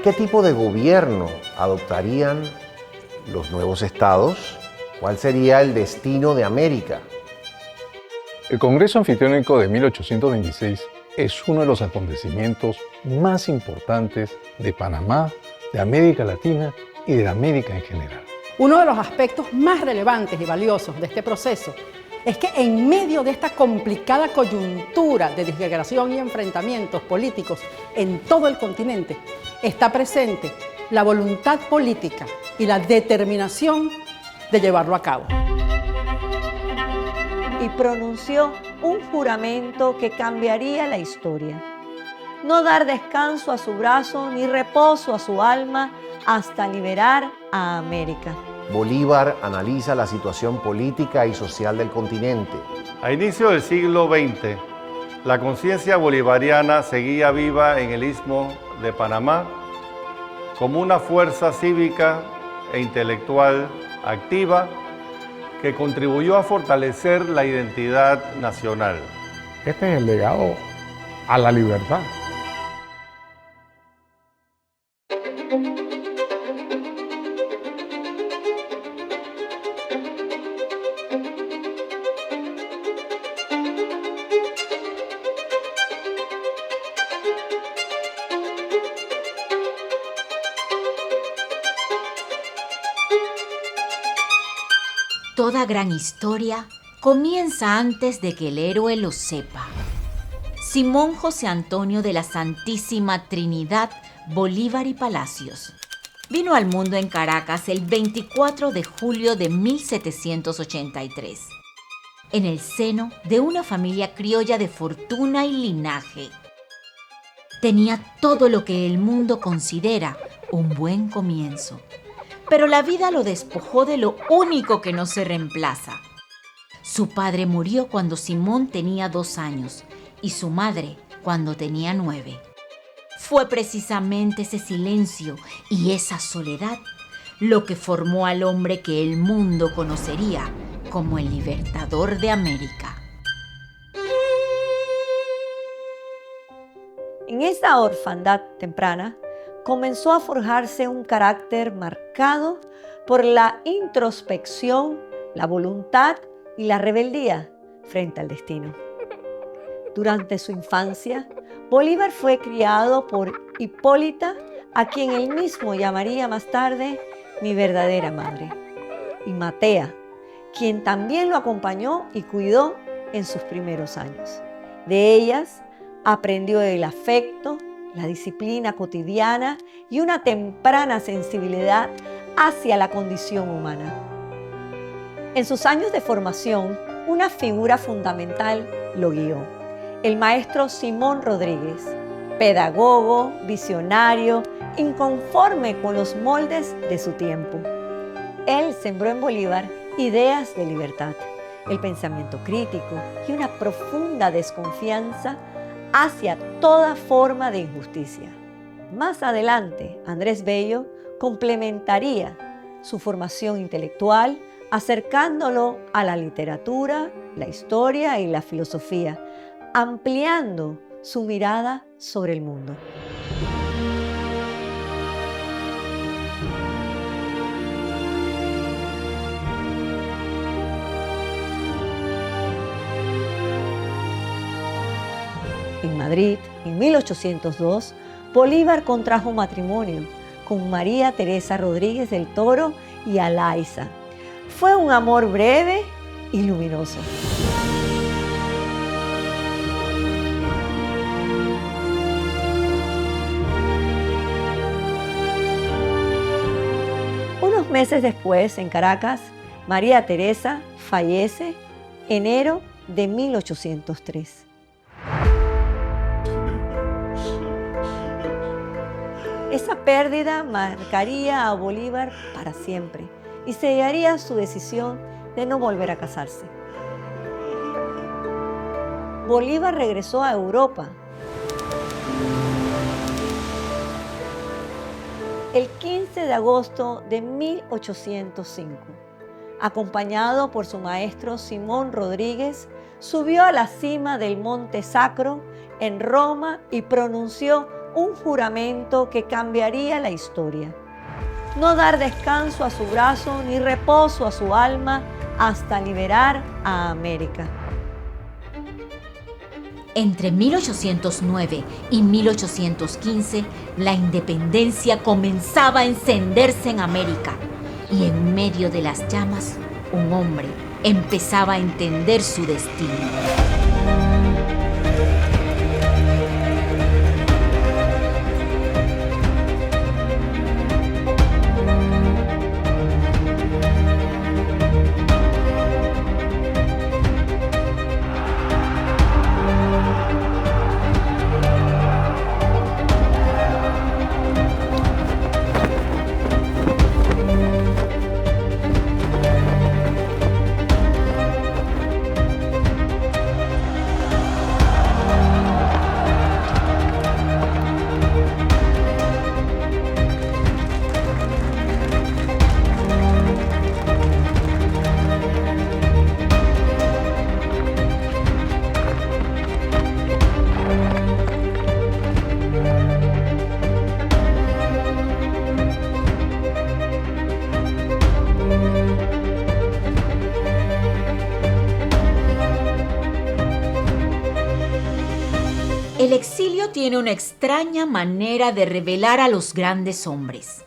¿Qué tipo de gobierno adoptarían los nuevos estados? ¿Cuál sería el destino de América? El Congreso Anfitriónico de 1826 es uno de los acontecimientos más importantes de Panamá, de América Latina y de América en general. Uno de los aspectos más relevantes y valiosos de este proceso es que en medio de esta complicada coyuntura de disgregación y enfrentamientos políticos en todo el continente, está presente la voluntad política y la determinación de llevarlo a cabo. Y pronunció un juramento que cambiaría la historia. No dar descanso a su brazo ni reposo a su alma hasta liberar a América. Bolívar analiza la situación política y social del continente. A inicio del siglo XX, la conciencia bolivariana seguía viva en el Istmo de Panamá como una fuerza cívica e intelectual activa que contribuyó a fortalecer la identidad nacional. Este es el legado a la libertad. Toda gran historia comienza antes de que el héroe lo sepa. Simón José Antonio de la Santísima Trinidad Bolívar y Palacios vino al mundo en Caracas el 24 de julio de 1783, en el seno de una familia criolla de fortuna y linaje. Tenía todo lo que el mundo considera un buen comienzo, pero la vida lo despojó de lo único que no se reemplaza. Su padre murió cuando Simón tenía 2 años y su madre cuando tenía 9. Fue precisamente ese silencio y esa soledad lo que formó al hombre que el mundo conocería como el libertador de América. En esa orfandad temprana, comenzó a forjarse un carácter marcado por la introspección, la voluntad y la rebeldía frente al destino. Durante su infancia, Bolívar fue criado por Hipólita, a quien él mismo llamaría más tarde mi verdadera madre, y Matea, quien también lo acompañó y cuidó en sus primeros años. De ellas aprendió el afecto, la disciplina cotidiana y una temprana sensibilidad hacia la condición humana. En sus años de formación, una figura fundamental lo guió: el maestro Simón Rodríguez, pedagogo, visionario, inconforme con los moldes de su tiempo. Él sembró en Bolívar ideas de libertad, el pensamiento crítico y una profunda desconfianza hacia toda forma de injusticia. Más adelante, Andrés Bello complementaría su formación intelectual, acercándolo a la literatura, la historia y la filosofía, ampliando su mirada sobre el mundo. En Madrid, en 1802, Bolívar contrajo matrimonio con María Teresa Rodríguez del Toro y Alaiza. Fue un amor breve y luminoso. Unos meses después, en Caracas, María Teresa fallece enero de 1803. Esa pérdida marcaría a Bolívar para siempre y sellaría su decisión de no volver a casarse. Bolívar regresó a Europa. El 15 de agosto de 1805, acompañado por su maestro Simón Rodríguez, subió a la cima del Monte Sacro en Roma y pronunció un juramento que cambiaría la historia. No dar descanso a su brazo ni reposo a su alma hasta liberar a América. Entre 1809 y 1815, la independencia comenzaba a encenderse en América y en medio de las llamas, un hombre empezaba a entender su destino. El exilio tiene una extraña manera de revelar a los grandes hombres.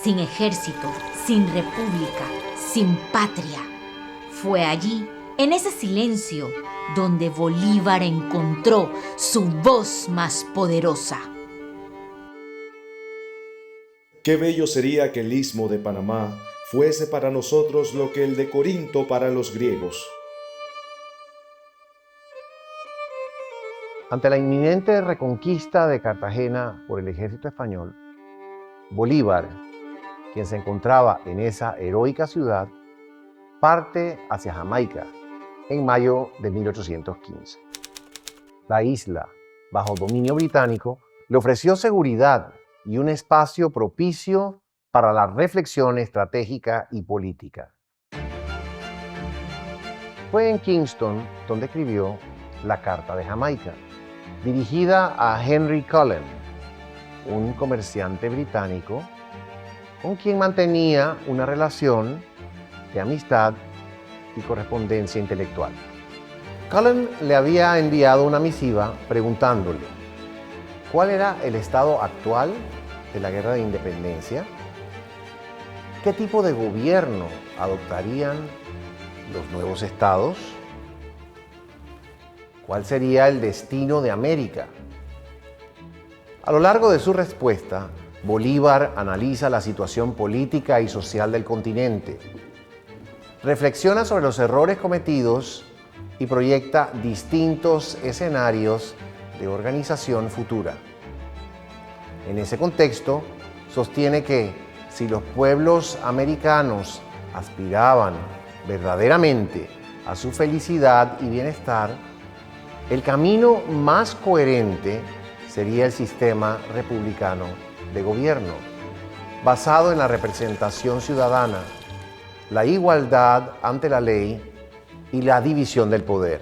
Sin ejército, sin república, sin patria. Fue allí, en ese silencio, donde Bolívar encontró su voz más poderosa. Qué bello sería que el Istmo de Panamá fuese para nosotros lo que el de Corinto para los griegos. Ante la inminente reconquista de Cartagena por el ejército español, Bolívar, quien se encontraba en esa heroica ciudad, parte hacia Jamaica en mayo de 1815. La isla, bajo dominio británico, le ofreció seguridad y un espacio propicio para la reflexión estratégica y política. Fue en Kingston donde escribió la Carta de Jamaica, dirigida a Henry Cullen, un comerciante británico con quien mantenía una relación de amistad y correspondencia intelectual. Cullen le había enviado una misiva preguntándole cuál era el estado actual de la guerra de independencia, qué tipo de gobierno adoptarían los nuevos estados, cuál sería el destino de América. A lo largo de su respuesta, Bolívar analiza la situación política y social del continente, reflexiona sobre los errores cometidos y proyecta distintos escenarios de organización futura. En ese contexto, sostiene que si los pueblos americanos aspiraban verdaderamente a su felicidad y bienestar, el camino más coherente sería el sistema republicano de gobierno, basado en la representación ciudadana, la igualdad ante la ley y la división del poder.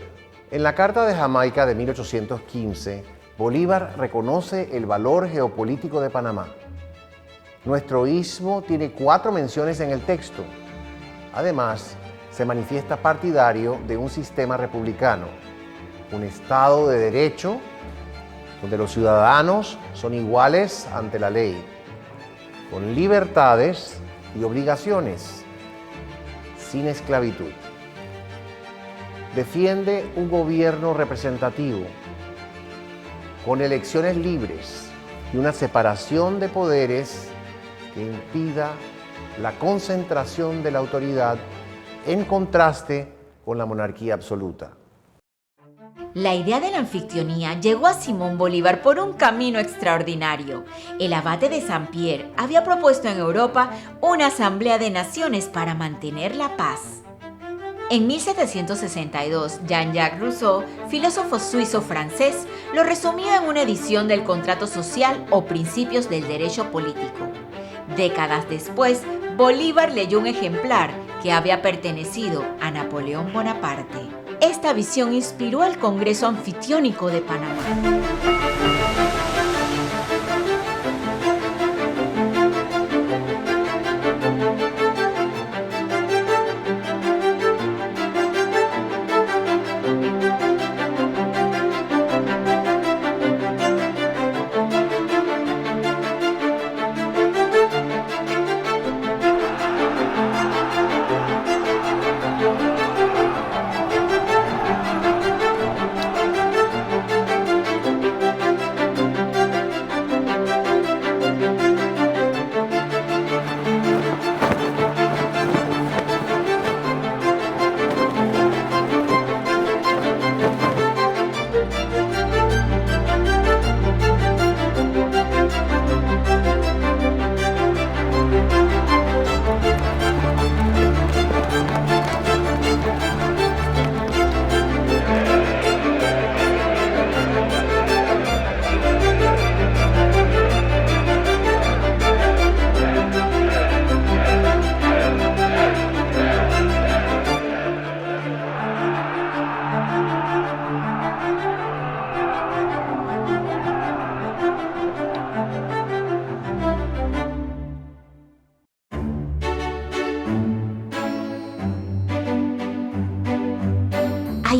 En la Carta de Jamaica de 1815, Bolívar reconoce el valor geopolítico de Panamá. Nuestro istmo tiene 4 menciones en el texto. Además, se manifiesta partidario de un sistema republicano, un Estado de derecho, donde los ciudadanos son iguales ante la ley, con libertades y obligaciones, sin esclavitud. Defiende un gobierno representativo, con elecciones libres y una separación de poderes que impida la concentración de la autoridad en contraste con la monarquía absoluta. La idea de la anfictionía llegó a Simón Bolívar por un camino extraordinario. El abate de Saint-Pierre había propuesto en Europa una asamblea de naciones para mantener la paz. En 1762, Jean-Jacques Rousseau, filósofo suizo-francés, lo resumió en una edición del Contrato Social o Principios del Derecho Político. Décadas después, Bolívar leyó un ejemplar que había pertenecido a Napoleón Bonaparte. Esta visión inspiró al Congreso Anfictiónico de Panamá.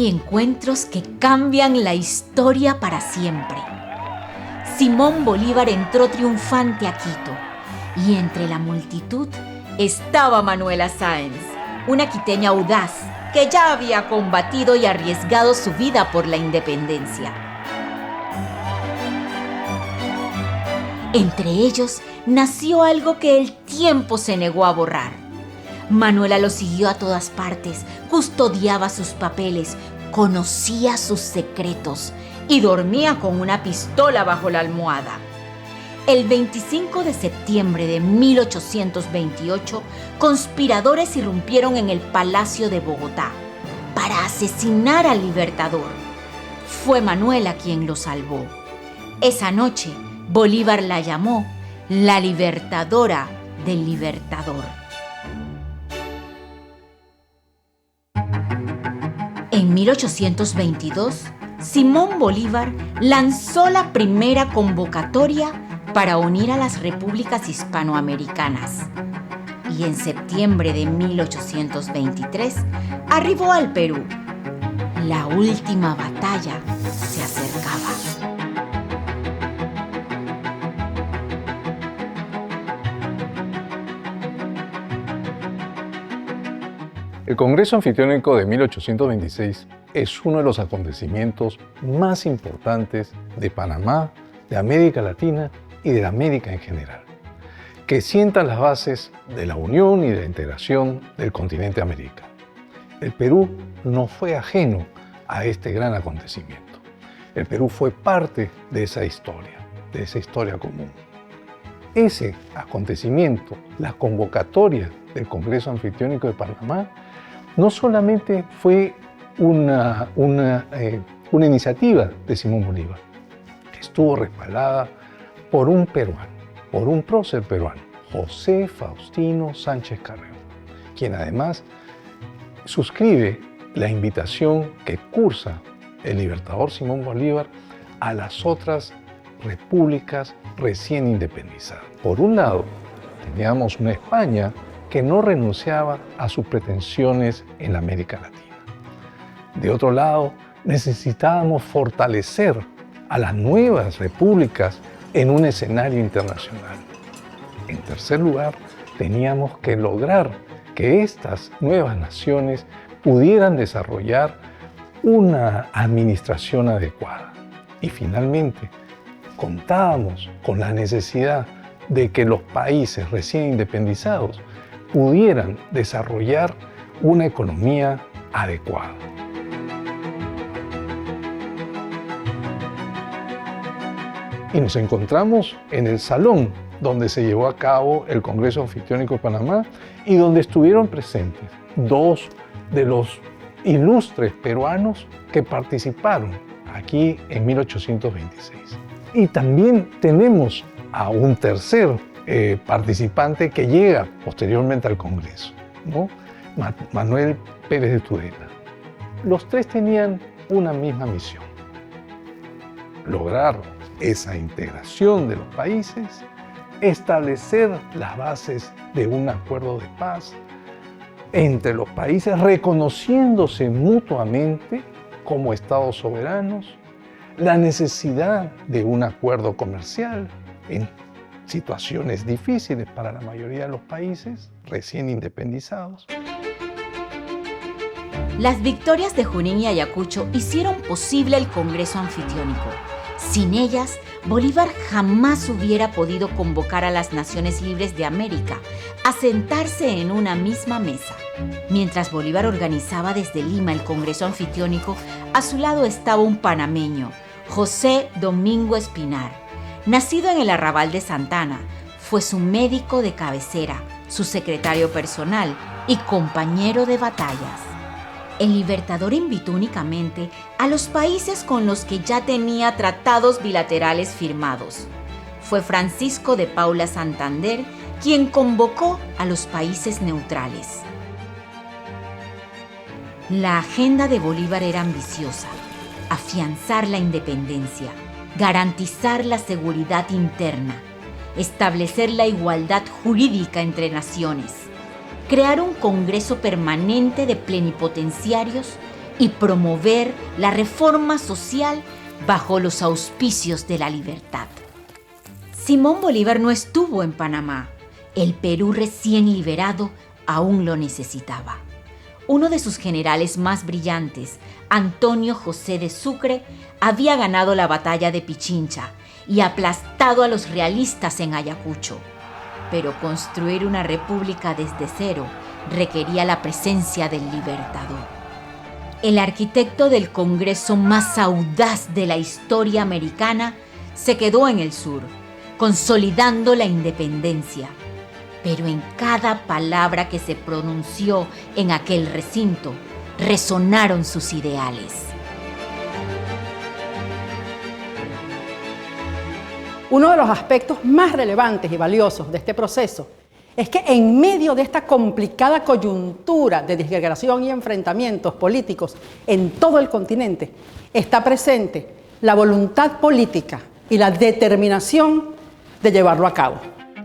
encuentros que cambian la historia para siempre. Simón Bolívar entró triunfante a Quito y entre la multitud estaba Manuela Sáenz, una quiteña audaz que ya había combatido y arriesgado su vida por la independencia. Entre ellos nació algo que el tiempo se negó a borrar. Manuela lo siguió a todas partes, custodiaba sus papeles, conocía sus secretos y dormía con una pistola bajo la almohada. El 25 de septiembre de 1828, conspiradores irrumpieron en el Palacio de Bogotá para asesinar al Libertador. Fue Manuela quien lo salvó. Esa noche, Bolívar la llamó la Libertadora del Libertador. En 1822, Simón Bolívar lanzó la primera convocatoria para unir a las repúblicas hispanoamericanas y en septiembre de 1823 arribó al Perú. La última batalla se acercaba. El Congreso Anfitriónico de 1826 es uno de los acontecimientos más importantes de Panamá, de América Latina y de América en general, que sientan las bases de la unión y de la integración del continente americano. El Perú no fue ajeno a este gran acontecimiento. El Perú fue parte de esa historia común. Ese acontecimiento, la convocatoria del Congreso Anfitriónico de Panamá, no solamente fue una iniciativa de Simón Bolívar, que estuvo respaldada por un peruano, por un prócer peruano, José Faustino Sánchez Carreón, quien además suscribe la invitación que cursa el libertador Simón Bolívar a las otras repúblicas recién independizadas. Por un lado, teníamos una España que no renunciaba a sus pretensiones en la América Latina. De otro lado, necesitábamos fortalecer a las nuevas repúblicas en un escenario internacional. En tercer lugar, teníamos que lograr que estas nuevas naciones pudieran desarrollar una administración adecuada. Y finalmente, contábamos con la necesidad de que los países recién independizados pudieran desarrollar una economía adecuada. Y nos encontramos en el salón donde se llevó a cabo el Congreso Anfitriónico de Panamá y donde estuvieron presentes dos de los ilustres peruanos que participaron aquí en 1826. Y también tenemos a un tercer participante que llega posteriormente al Congreso, ¿no? Manuel Pérez de Tudela. Los tres tenían una misma misión: lograr esa integración de los países, establecer las bases de un acuerdo de paz entre los países, reconociéndose mutuamente como estados soberanos, la necesidad de un acuerdo comercial en situaciones difíciles para la mayoría de los países recién independizados. Las victorias de Junín y Ayacucho hicieron posible el Congreso Anfitriónico. Sin ellas, Bolívar jamás hubiera podido convocar a las naciones libres de América a sentarse en una misma mesa. Mientras Bolívar organizaba desde Lima el Congreso Anfitriónico, a su lado estaba un panameño, José Domingo Espinar. Nacido en el arrabal de Santana, fue su médico de cabecera, su secretario personal y compañero de batallas. El Libertador invitó únicamente a los países con los que ya tenía tratados bilaterales firmados. Fue Francisco de Paula Santander quien convocó a los países neutrales. La agenda de Bolívar era ambiciosa: afianzar la independencia, garantizar la seguridad interna, establecer la igualdad jurídica entre naciones, crear un Congreso permanente de plenipotenciarios y promover la reforma social bajo los auspicios de la libertad. Simón Bolívar no estuvo en Panamá. El Perú recién liberado aún lo necesitaba. Uno de sus generales más brillantes, Antonio José de Sucre, había ganado la batalla de Pichincha y aplastado a los realistas en Ayacucho. Pero construir una república desde cero requería la presencia del libertador. El arquitecto del Congreso más audaz de la historia americana se quedó en el sur, consolidando la independencia. Pero en cada palabra que se pronunció en aquel recinto, resonaron sus ideales. Uno de los aspectos más relevantes y valiosos de este proceso es que en medio de esta complicada coyuntura de disgregación y enfrentamientos políticos en todo el continente, está presente la voluntad política y la determinación de llevarlo a cabo.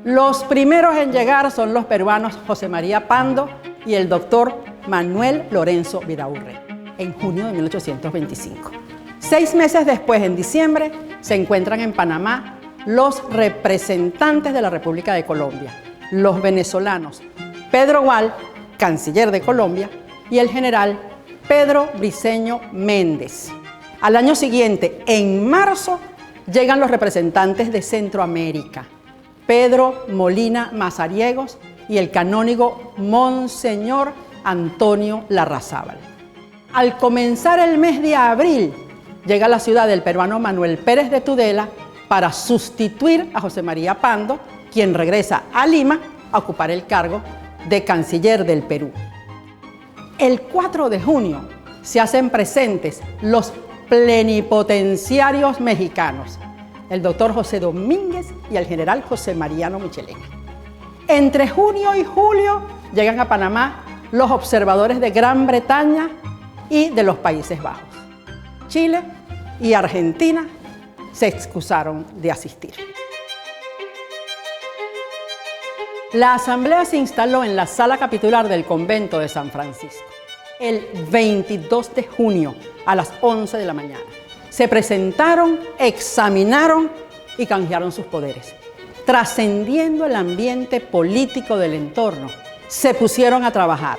Los primeros en llegar son los peruanos José María Pando y el doctor Manuel Lorenzo Vidaurre, en junio de 1825. 6 meses después, en diciembre, se encuentran en Panamá los representantes de la República de Colombia, los venezolanos Pedro Gual, canciller de Colombia, y el general Pedro Briceño Méndez. Al año siguiente, en marzo, llegan los representantes de Centroamérica, Pedro Molina Mazariegos y el canónigo Monseñor Antonio Larrazábal. Al comenzar el mes de abril, llega a la ciudad el peruano Manuel Pérez de Tudela para sustituir a José María Pando, quien regresa a Lima a ocupar el cargo de canciller del Perú. El 4 de junio se hacen presentes los plenipotenciarios mexicanos, el doctor José Domínguez y el general José Mariano Michelena. Entre junio y julio llegan a Panamá los observadores de Gran Bretaña y de los Países Bajos. Chile y Argentina se excusaron de asistir. La asamblea se instaló en la sala capitular del convento de San Francisco el 22 de junio a las 11 de la mañana. Se presentaron, examinaron y canjearon sus poderes. Trascendiendo el ambiente político del entorno, se pusieron a trabajar.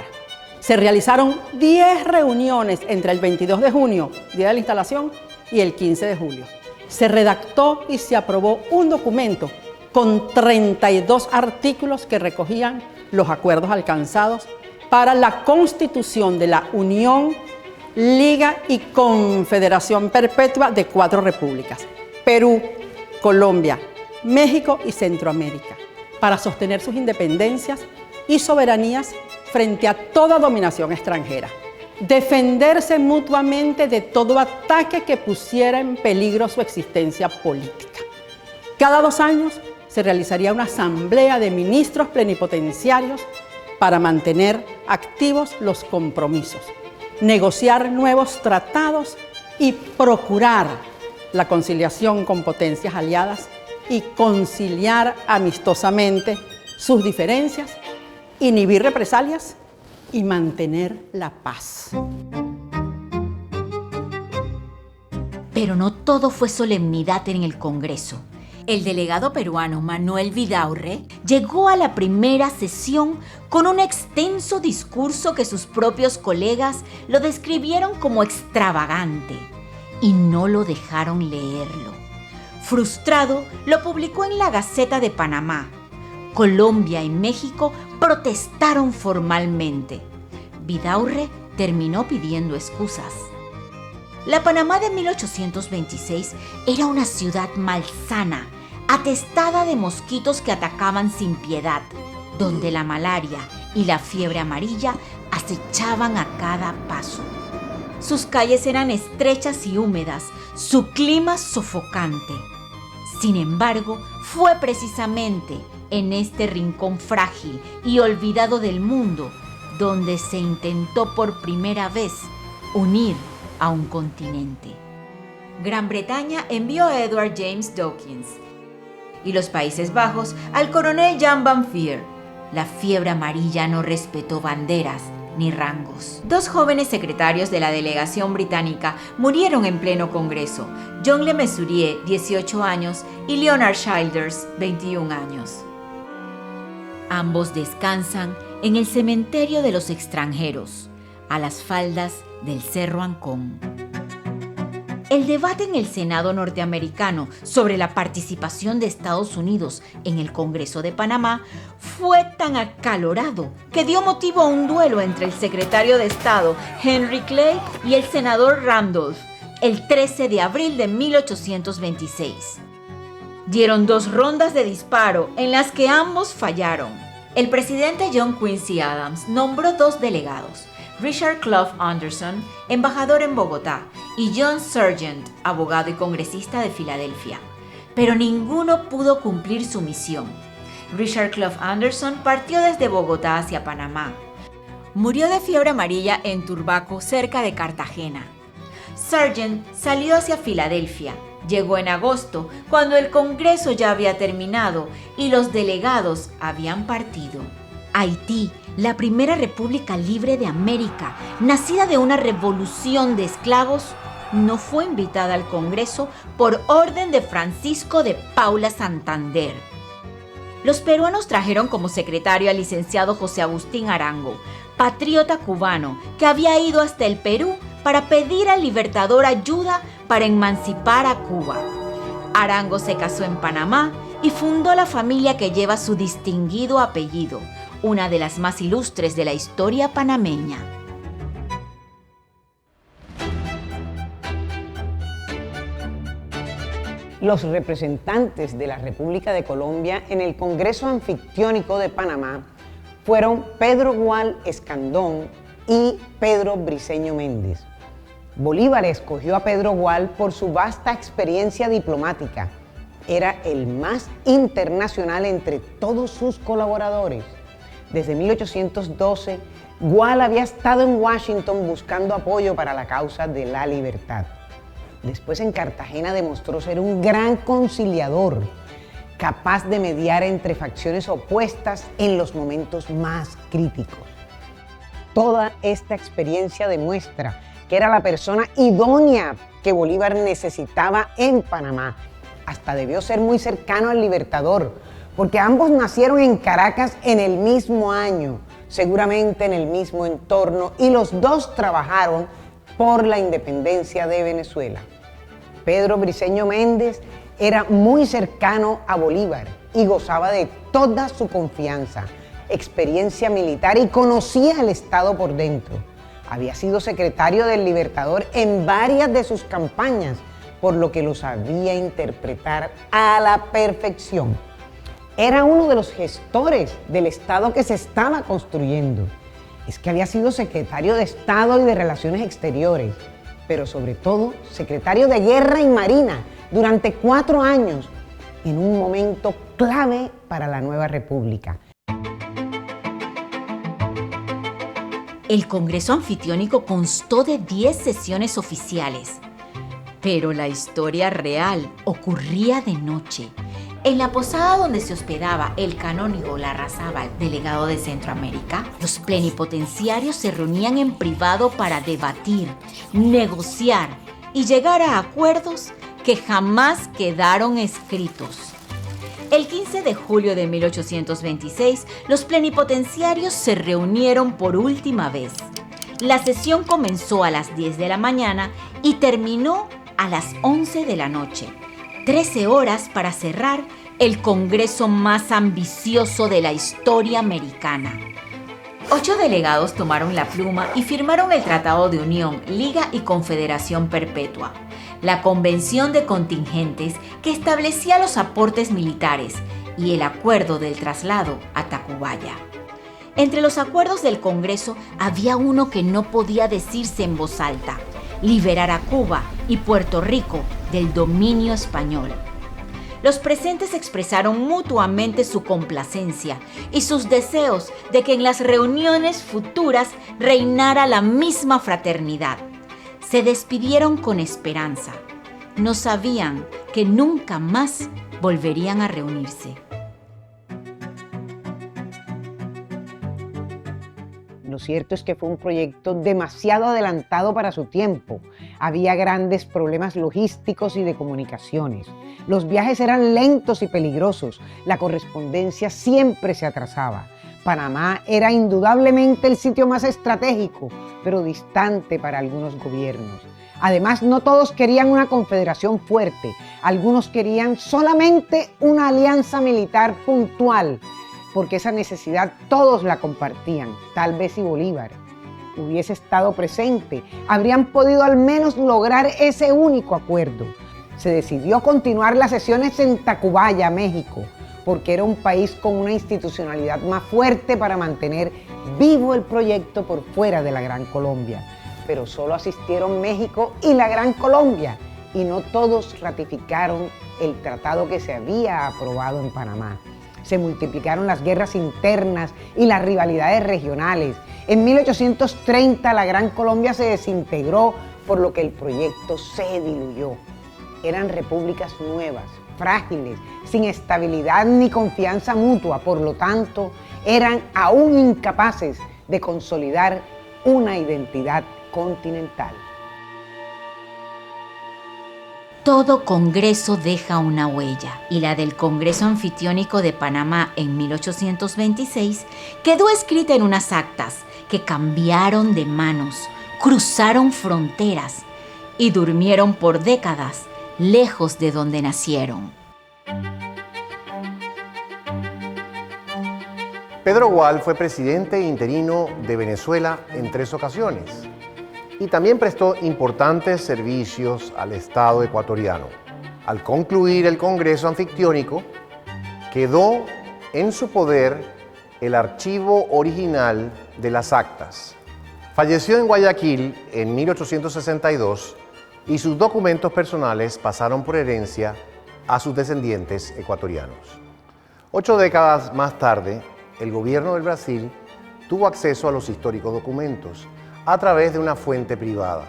Se realizaron 10 reuniones entre el 22 de junio, día de la instalación, y el 15 de julio. Se redactó y se aprobó un documento con 32 artículos que recogían los acuerdos alcanzados para la constitución de la Unión, Liga y Confederación Perpetua de 4 repúblicas: Perú, Colombia, México y Centroamérica, para sostener sus independencias y soberanías frente a toda dominación extranjera, defenderse mutuamente de todo ataque que pusiera en peligro su existencia política. Cada 2 años se realizaría una asamblea de ministros plenipotenciarios para mantener activos los compromisos, negociar nuevos tratados y procurar la conciliación con potencias aliadas y conciliar amistosamente sus diferencias, inhibir represalias y mantener la paz. Pero no todo fue solemnidad en el Congreso. El delegado peruano Manuel Vidaurre llegó a la primera sesión con un extenso discurso que sus propios colegas lo describieron como extravagante y no lo dejaron leerlo. Frustrado, lo publicó en la Gaceta de Panamá. Colombia y México protestaron formalmente. Vidaurre terminó pidiendo excusas. La Panamá de 1826 era una ciudad malsana, atestada de mosquitos que atacaban sin piedad, donde la malaria y la fiebre amarilla acechaban a cada paso. Sus calles eran estrechas y húmedas, su clima sofocante. Sin embargo, fue precisamente en este rincón frágil y olvidado del mundo donde se intentó por primera vez unir a un continente. Gran Bretaña envió a Edward James Dawkins y los Países Bajos al coronel Jan van Fier. La fiebre amarilla no respetó banderas ni rangos. Dos jóvenes secretarios de la delegación británica murieron en pleno Congreso, John Le Mesurier, 18 años, y Leonard Childers, 21 años. Ambos descansan en el cementerio de los extranjeros, a las faldas del Cerro Ancón. El debate en el Senado norteamericano sobre la participación de Estados Unidos en el Congreso de Panamá fue tan acalorado que dio motivo a un duelo entre el secretario de Estado Henry Clay y el senador Randolph el 13 de abril de 1826. Dieron 2 rondas de disparo en las que ambos fallaron. El presidente John Quincy Adams nombró 2 delegados, Richard Clough Anderson, embajador en Bogotá, y John Sargent, abogado y congresista de Filadelfia. Pero ninguno pudo cumplir su misión. Richard Clough Anderson partió desde Bogotá hacia Panamá. Murió de fiebre amarilla en Turbaco, cerca de Cartagena. Sargent salió hacia Filadelfia. Llegó en agosto, cuando el Congreso ya había terminado y los delegados habían partido. Haití, la primera república libre de América, nacida de una revolución de esclavos, no fue invitada al Congreso por orden de Francisco de Paula Santander. Los peruanos trajeron como secretario al licenciado José Agustín Arango, patriota cubano que había ido hasta el Perú para pedir al Libertador ayuda para emancipar a Cuba. Arango se casó en Panamá y fundó la familia que lleva su distinguido apellido, una de las más ilustres de la historia panameña. Los representantes de la República de Colombia en el Congreso Anfictiónico de Panamá fueron Pedro Gual Escandón y Pedro Briceño Méndez. Bolívar escogió a Pedro Gual por su vasta experiencia diplomática. Era el más internacional entre todos sus colaboradores. Desde 1812, Gual había estado en Washington buscando apoyo para la causa de la libertad. Después en Cartagena demostró ser un gran conciliador, capaz de mediar entre facciones opuestas en los momentos más críticos. Toda esta experiencia demuestra que era la persona idónea que Bolívar necesitaba en Panamá. Hasta debió ser muy cercano al Libertador, porque ambos nacieron en Caracas en el mismo año, seguramente en el mismo entorno, y los dos trabajaron por la independencia de Venezuela. Pedro Briceño Méndez era muy cercano a Bolívar y gozaba de toda su confianza, experiencia militar y conocía el Estado por dentro. Había sido secretario del Libertador en varias de sus campañas, por lo que lo sabía interpretar a la perfección. Era uno de los gestores del Estado que se estaba construyendo. Es que había sido secretario de Estado y de Relaciones Exteriores, pero sobre todo secretario de Guerra y Marina durante 4 años, en un momento clave para la nueva república. El Congreso Anfictiónico constó de 10 sesiones oficiales, pero la historia real ocurría de noche. En la posada donde se hospedaba el canónigo Larrazábal, delegado de Centroamérica, los plenipotenciarios se reunían en privado para debatir, negociar y llegar a acuerdos que jamás quedaron escritos. El 15 de julio de 1826, los plenipotenciarios se reunieron por última vez. La sesión comenzó a las 10 de la mañana y terminó a las 11 de la noche. 13 horas para cerrar el congreso más ambicioso de la historia americana. 8 delegados tomaron la pluma y firmaron el Tratado de Unión, Liga y Confederación Perpetua, la Convención de Contingentes que establecía los aportes militares y el Acuerdo del Traslado a Tacubaya. Entre los acuerdos del Congreso había uno que no podía decirse en voz alta: liberar a Cuba y Puerto Rico del dominio español. Los presentes expresaron mutuamente su complacencia y sus deseos de que en las reuniones futuras reinara la misma fraternidad. Se despidieron con esperanza. No sabían que nunca más volverían a reunirse. Lo cierto es que fue un proyecto demasiado adelantado para su tiempo. Había grandes problemas logísticos y de comunicaciones. Los viajes eran lentos y peligrosos. La correspondencia siempre se atrasaba. Panamá era indudablemente el sitio más estratégico, pero distante para algunos gobiernos. Además, no todos querían una confederación fuerte. Algunos querían solamente una alianza militar puntual, porque esa necesidad todos la compartían. Tal vez si Bolívar hubiese estado presente, habrían podido al menos lograr ese único acuerdo. Se decidió continuar las sesiones en Tacubaya, México, porque era un país con una institucionalidad más fuerte para mantener vivo el proyecto por fuera de la Gran Colombia. Pero solo asistieron México y la Gran Colombia, y no todos ratificaron el tratado que se había aprobado en Panamá. Se multiplicaron las guerras internas y las rivalidades regionales. En 1830 la Gran Colombia se desintegró, por lo que el proyecto se diluyó. Eran repúblicas nuevas, frágiles, sin estabilidad ni confianza mutua, por lo tanto, eran aún incapaces de consolidar una identidad continental. Todo congreso deja una huella, y la del Congreso Anfictiónico de Panamá en 1826 quedó escrita en unas actas que cambiaron de manos, cruzaron fronteras y durmieron por décadas lejos de donde nacieron. Pedro Gual fue presidente interino de Venezuela en 3 ocasiones y también prestó importantes servicios al Estado ecuatoriano. Al concluir el Congreso Anfictiónico, quedó en su poder el archivo original de las actas. Falleció en Guayaquil en 1862 y sus documentos personales pasaron por herencia a sus descendientes ecuatorianos. 8 décadas más tarde, el gobierno del Brasil tuvo acceso a los históricos documentos a través de una fuente privada.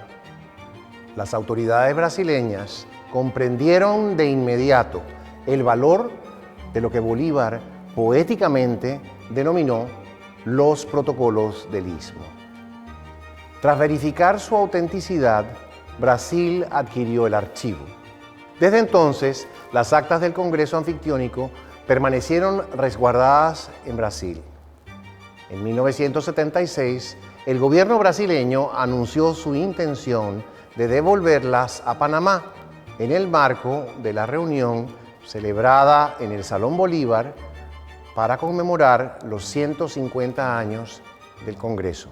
Las autoridades brasileñas comprendieron de inmediato el valor de lo que Bolívar poéticamente denominó los protocolos del Istmo. Tras verificar su autenticidad, Brasil adquirió el archivo. Desde entonces, las actas del Congreso Anfictiónico permanecieron resguardadas en Brasil. En 1976, el gobierno brasileño anunció su intención de devolverlas a Panamá en el marco de la reunión celebrada en el Salón Bolívar para conmemorar los 150 años del Congreso.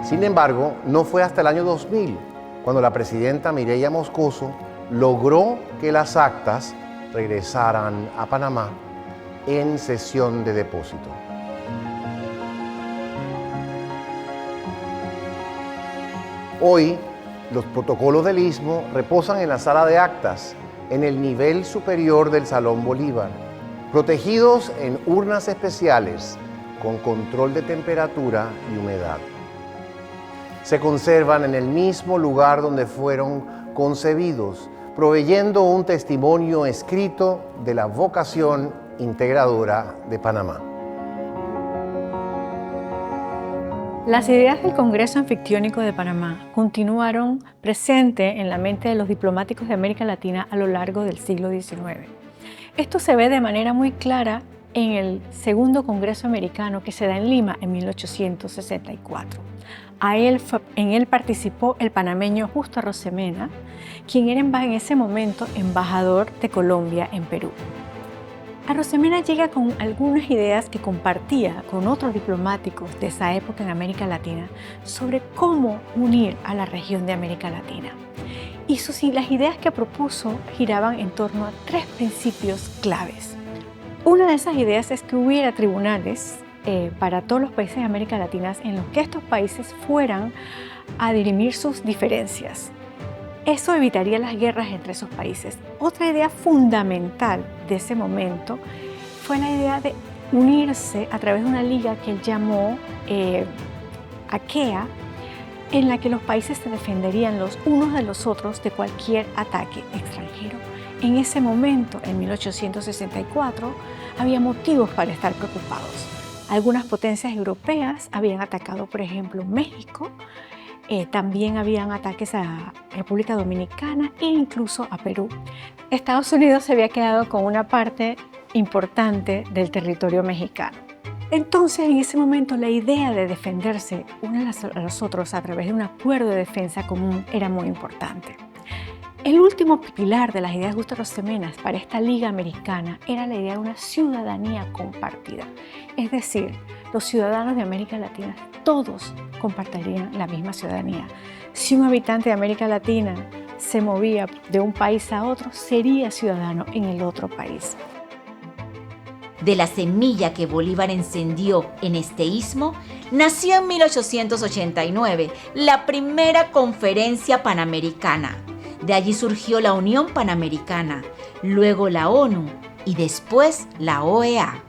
Sin embargo, no fue hasta el año 2000 cuando la presidenta Mireya Moscoso logró que las actas regresaran a Panamá en sesión de depósito. Hoy, los protocolos del Istmo reposan en la sala de actas, en el nivel superior del Salón Bolívar, protegidos en urnas especiales con control de temperatura y humedad. Se conservan en el mismo lugar donde fueron concebidos, proveyendo un testimonio escrito de la vocación integradora de Panamá. Las ideas del Congreso Anfictiónico de Panamá continuaron presentes en la mente de los diplomáticos de América Latina a lo largo del siglo XIX. Esto se ve de manera muy clara en el segundo Congreso Americano que se da en Lima en 1864. En él participó el panameño Justo Arosemena, quien era en ese momento embajador de Colombia en Perú. Arosemena llega con algunas ideas que compartía con otros diplomáticos de esa época en América Latina sobre cómo unir a la región de América Latina. Y las ideas que propuso giraban en torno a 3 principios claves. Una de esas ideas es que hubiera tribunales para todos los países de América Latina en los que estos países fueran a dirimir sus diferencias. Eso evitaría las guerras entre esos países. Otra idea fundamental de ese momento fue la idea de unirse a través de una liga que él llamó AKEA, en la que los países se defenderían los unos de los otros de cualquier ataque extranjero En ese momento, en 1864, había motivos para estar preocupados. Algunas potencias europeas habían atacado, por ejemplo, México, también habían ataques a República Dominicana e incluso a Perú. Estados Unidos se había quedado con una parte importante del territorio mexicano. Entonces, en ese momento, la idea de defenderse unos a los otros a través de un acuerdo de defensa común era muy importante. El último pilar de las ideas justarosemenas para esta Liga Americana era la idea de una ciudadanía compartida. Es decir, los ciudadanos de América Latina, todos compartirían la misma ciudadanía. Si un habitante de América Latina se movía de un país a otro, sería ciudadano en el otro país. De la semilla que Bolívar encendió en este istmo, nació en 1889 la primera Conferencia Panamericana. De allí surgió la Unión Panamericana, luego la ONU y después la OEA.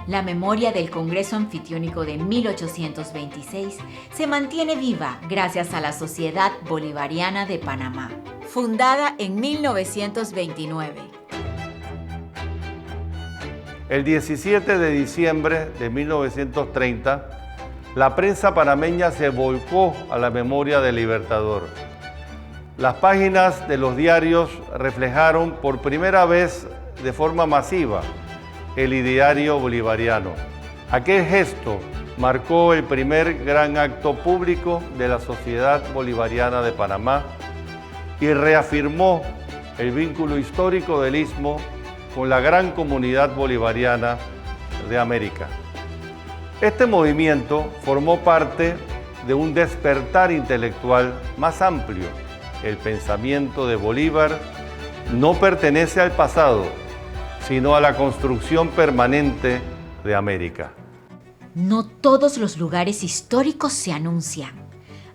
La memoria del Congreso Anfitriónico de 1826 se mantiene viva gracias a la Sociedad Bolivariana de Panamá, fundada en 1929. El 17 de diciembre de 1930, la prensa panameña se volcó a la memoria del Libertador. Las páginas de los diarios reflejaron por primera vez de forma masiva el ideario bolivariano. Aquel gesto marcó el primer gran acto público de la Sociedad Bolivariana de Panamá y reafirmó el vínculo histórico del Istmo con la gran comunidad bolivariana de América. Este movimiento formó parte de un despertar intelectual más amplio. El pensamiento de Bolívar no pertenece al pasado, sino a la construcción permanente de América. No todos los lugares históricos se anuncian.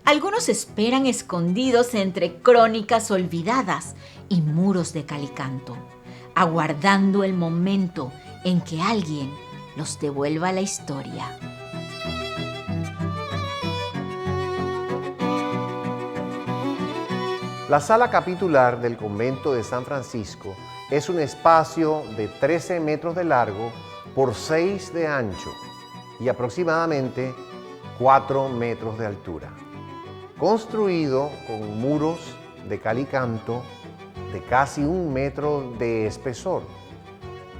Algunos esperan escondidos entre crónicas olvidadas y muros de calicanto, aguardando el momento en que alguien los devuelva a la historia. La sala capitular del convento de San Francisco es un espacio de 13 metros de largo por 6 de ancho y aproximadamente 4 metros de altura. Construido con muros de calicanto de casi 1 metro de espesor,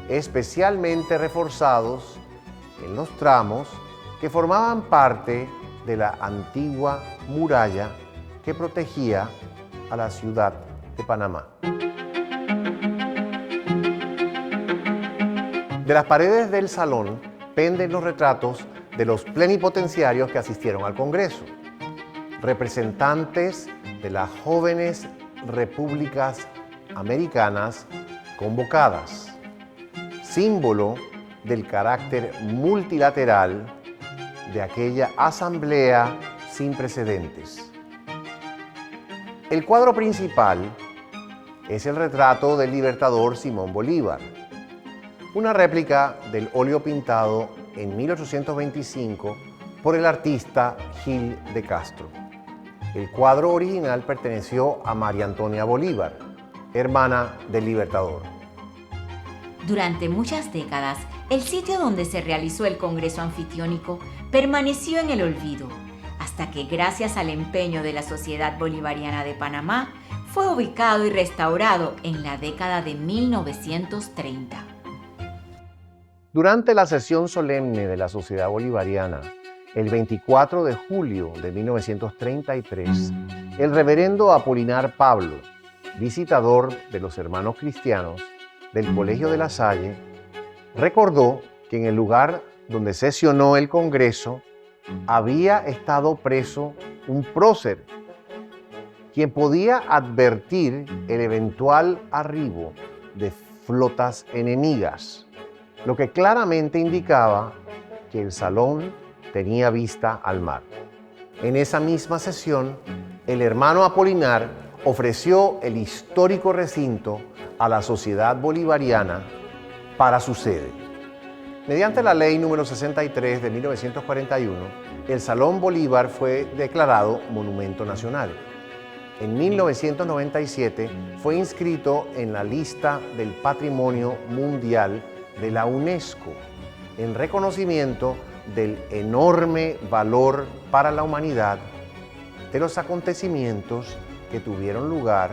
especialmente reforzados en los tramos que formaban parte de la antigua muralla que protegía a la ciudad de Panamá. De las paredes del salón penden los retratos de los plenipotenciarios que asistieron al Congreso, representantes de las jóvenes repúblicas americanas convocadas, símbolo del carácter multilateral de aquella asamblea sin precedentes. El cuadro principal es el retrato del libertador Simón Bolívar, una réplica del óleo pintado en 1825 por el artista Gil de Castro. El cuadro original perteneció a María Antonia Bolívar, hermana del libertador. Durante muchas décadas, el sitio donde se realizó el Congreso Anfitriónico permaneció en el olvido, hasta que gracias al empeño de la Sociedad Bolivariana de Panamá, fue ubicado y restaurado en la década de 1930. Durante la sesión solemne de la Sociedad Bolivariana, el 24 de julio de 1933, el reverendo Apolinar Pablo, visitador de los hermanos cristianos del Colegio de La Salle, recordó que en el lugar donde sesionó el Congreso había estado preso un prócer, quien podía advertir el eventual arribo de flotas enemigas, lo que claramente indicaba que el salón tenía vista al mar. En esa misma sesión, el hermano Apolinar ofreció el histórico recinto a la Sociedad Bolivariana para su sede. Mediante la Ley número 63 de 1941, el Salón Bolívar fue declarado Monumento Nacional. En 1997 fue inscrito en la lista del Patrimonio Mundial de la UNESCO, en reconocimiento del enorme valor para la humanidad de los acontecimientos que tuvieron lugar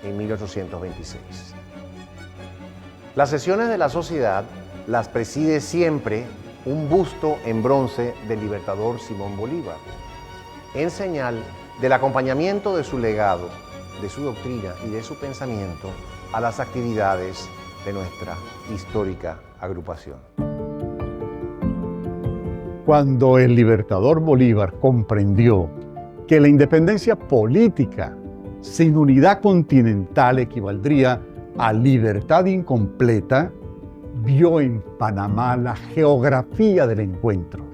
en 1826. Las sesiones de la sociedad las preside siempre un busto en bronce del libertador Simón Bolívar, en señal del acompañamiento de su legado, de su doctrina y de su pensamiento a las actividades de nuestra histórica agrupación. Cuando el libertador Bolívar comprendió que la independencia política sin unidad continental equivaldría a libertad incompleta, vio en Panamá la geografía del encuentro.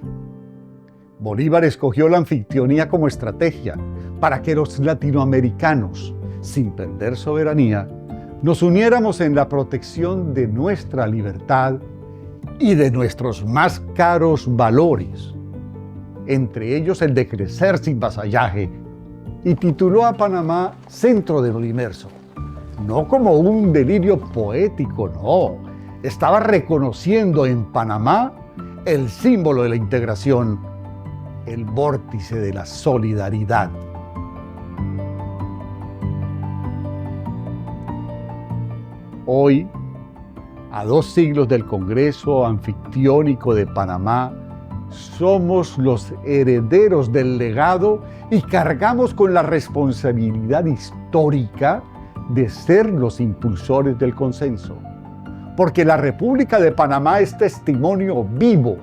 Bolívar escogió la anfitrionía como estrategia para que los latinoamericanos, sin perder soberanía, nos uniéramos en la protección de nuestra libertad y de nuestros más caros valores, entre ellos el de crecer sin vasallaje, y tituló a Panamá Centro del Universo. No como un delirio poético, no. Estaba reconociendo en Panamá el símbolo de la integración, el vórtice de la solidaridad. Hoy, a 2 siglos del Congreso Anfictiónico de Panamá, somos los herederos del legado y cargamos con la responsabilidad histórica de ser los impulsores del consenso. Porque la República de Panamá es testimonio vivo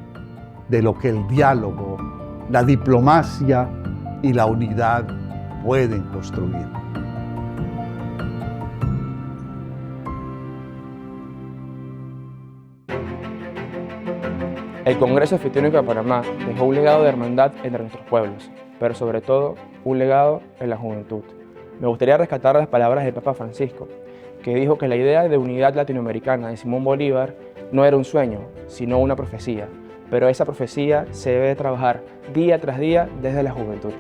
de lo que el diálogo, la diplomacia y la unidad pueden construir. El Congreso Anfictiónico de Panamá dejó un legado de hermandad entre nuestros pueblos, pero sobre todo un legado en la juventud. Me gustaría rescatar las palabras del Papa Francisco, que dijo que la idea de unidad latinoamericana de Simón Bolívar no era un sueño, sino una profecía, pero esa profecía se debe de trabajar día tras día desde la juventud.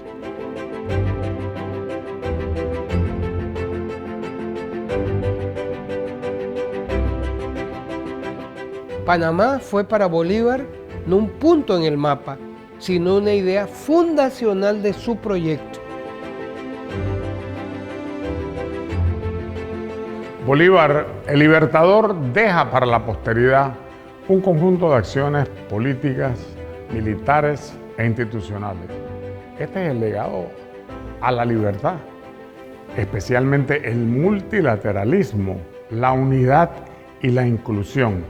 Panamá fue para Bolívar no un punto en el mapa, sino una idea fundacional de su proyecto. Bolívar, el libertador, deja para la posteridad un conjunto de acciones políticas, militares e institucionales. Este es el legado a la libertad, especialmente el multilateralismo, la unidad y la inclusión,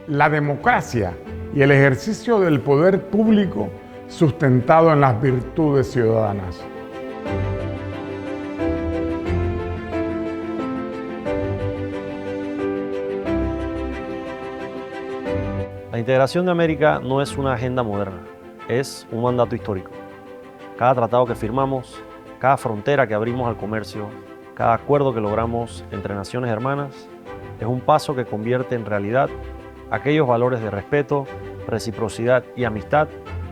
la democracia y el ejercicio del poder público sustentado en las virtudes ciudadanas. La integración de América no es una agenda moderna, es un mandato histórico. Cada tratado que firmamos, cada frontera que abrimos al comercio, cada acuerdo que logramos entre naciones hermanas, es un paso que convierte en realidad aquellos valores de respeto, reciprocidad y amistad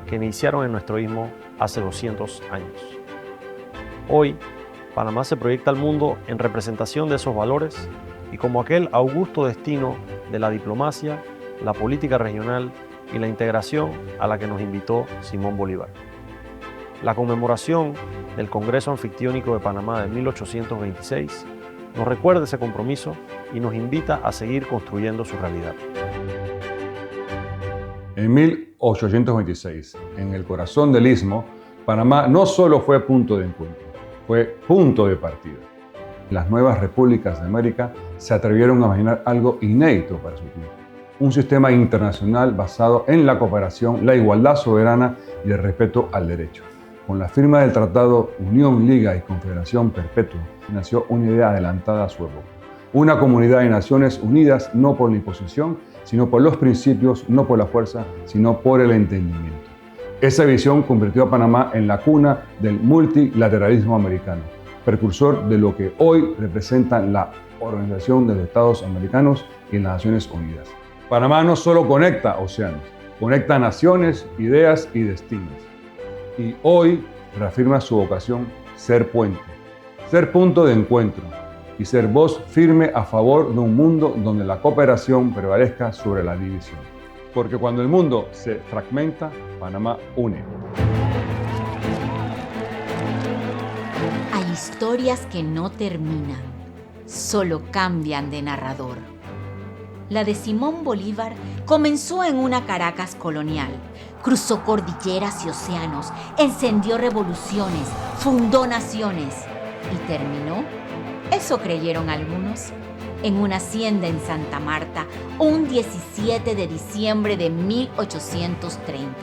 que iniciaron en nuestro istmo hace 200 años. Hoy, Panamá se proyecta al mundo en representación de esos valores y como aquel augusto destino de la diplomacia, la política regional y la integración a la que nos invitó Simón Bolívar. La conmemoración del Congreso Anfictiónico de Panamá de 1826 nos recuerda ese compromiso y nos invita a seguir construyendo su realidad. En 1826, en el corazón del Istmo, Panamá no solo fue punto de encuentro, fue punto de partida. Las nuevas repúblicas de América se atrevieron a imaginar algo inédito para su tiempo. Un sistema internacional basado en la cooperación, la igualdad soberana y el respeto al derecho. Con la firma del Tratado Unión, Liga y Confederación Perpetua, nació una idea adelantada a su época. Una comunidad de naciones unidas no por la imposición, sino por los principios, no por la fuerza, sino por el entendimiento. Esa visión convirtió a Panamá en la cuna del multilateralismo americano, precursor de lo que hoy representa la Organización de los Estados Americanos y las Naciones Unidas. Panamá no solo conecta océanos, conecta naciones, ideas y destinos. Y hoy reafirma su vocación ser puente, ser punto de encuentro y ser voz firme a favor de un mundo donde la cooperación prevalezca sobre la división. Porque cuando el mundo se fragmenta, Panamá une. Hay historias que no terminan, solo cambian de narrador. La de Simón Bolívar comenzó en una Caracas colonial. Cruzó cordilleras y océanos, encendió revoluciones, fundó naciones y terminó, eso creyeron algunos, en una hacienda en Santa Marta un 17 de diciembre de 1830.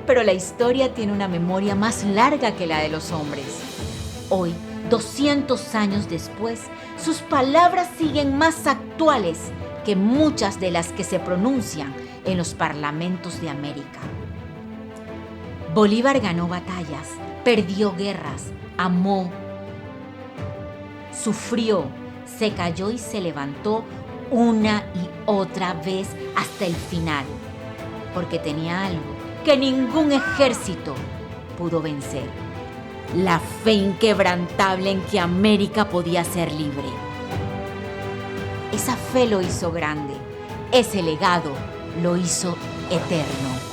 Pero la historia tiene una memoria más larga que la de los hombres. Hoy, 200 años después, sus palabras siguen más actuales que muchas de las que se pronuncian en los parlamentos de América. Bolívar ganó batallas, perdió guerras, amó, sufrió, se cayó y se levantó una y otra vez hasta el final, porque tenía algo que ningún ejército pudo vencer: la fe inquebrantable en que América podía ser libre. Esa fe lo hizo grande, ese legado lo hizo eterno.